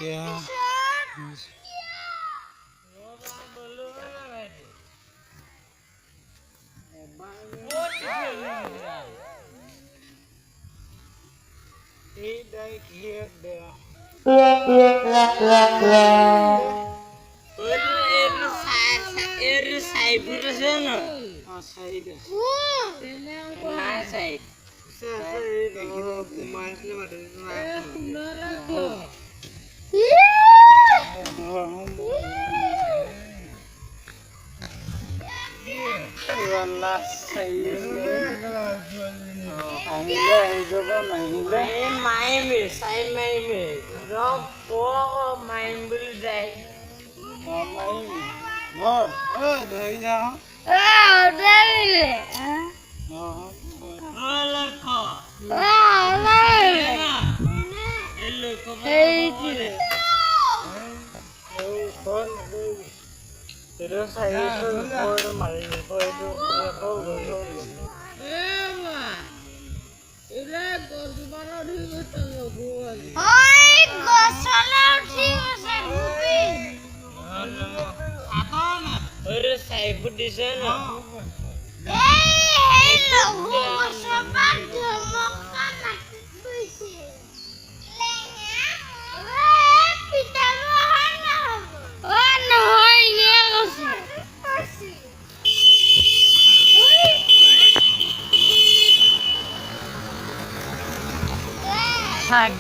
Yeah.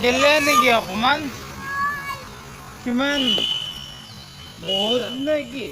Gila nih অকমান কিমান বহুত নেকি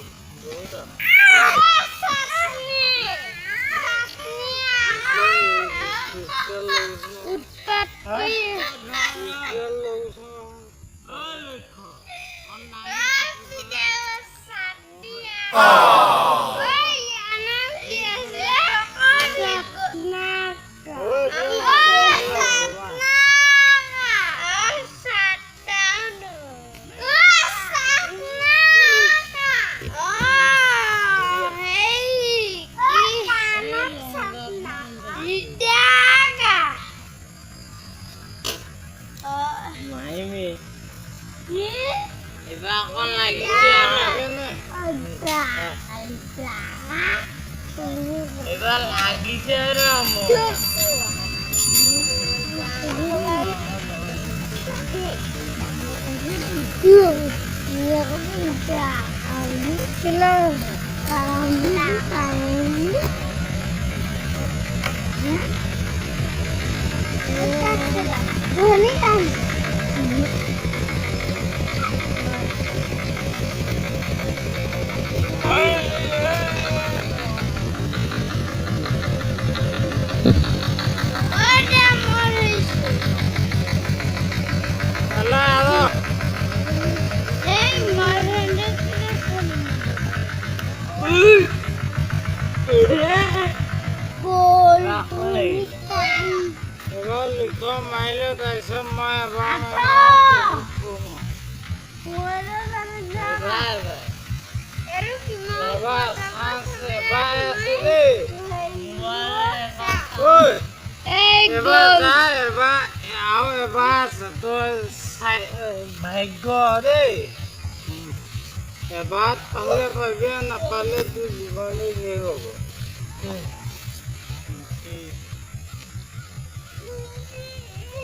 এবাৰ পালে পাবি নাপালে তোৰ জীৱনলৈ শেষ হ'ব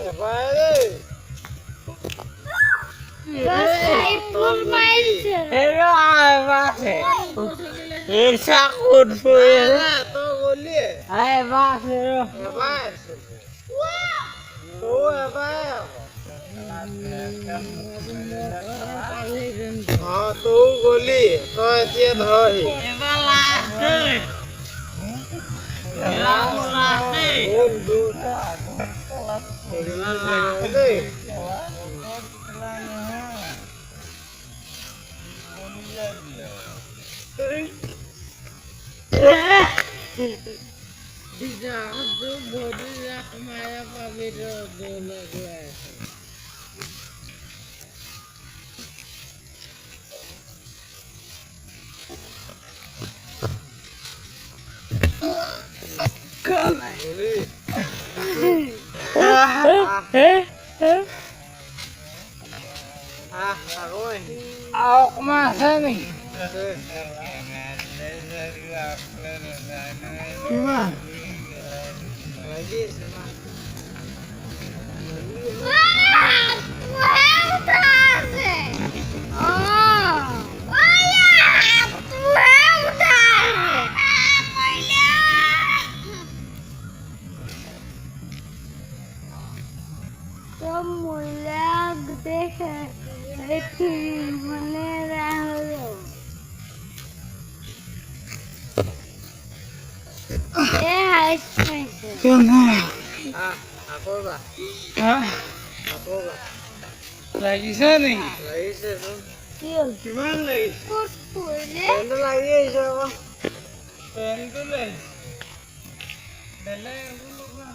এবাৰ তই গলি তই এতিয়া ধৰহি Ako eh. Ako kumasan eh. Diba? Lagi sama. Mulher deixa de maneira Yun na. Ako ba? Ha? Ako ba? Lagi sana eh. Lagi sana. Gimana lagi? Pwede lagi siya ko. Pwede lang. Dala yung gulog na.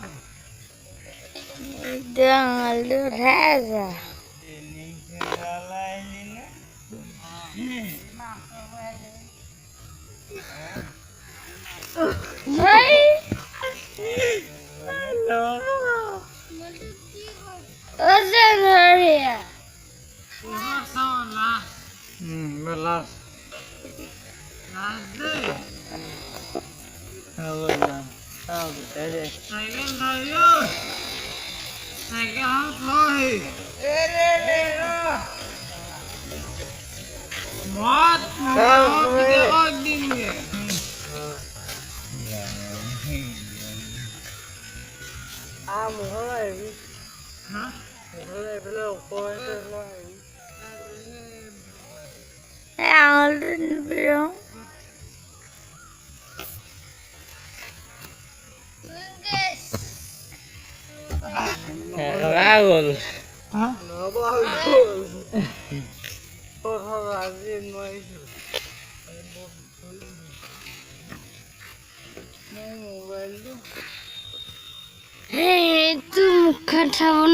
Jangan lu rasa. Ini segala ini na. Hai. Hello. Ada dia. Salah. Belas. Nade. Tahu lah. Tahu tadi. Saya. Saya hahi. Mat. Mat. Dia mulai. Hah? Mulai belum kau itu mulai. Yang belum. Bagul. Hah? Bagul. Orang rajin mai. Hei, itu bukan sabun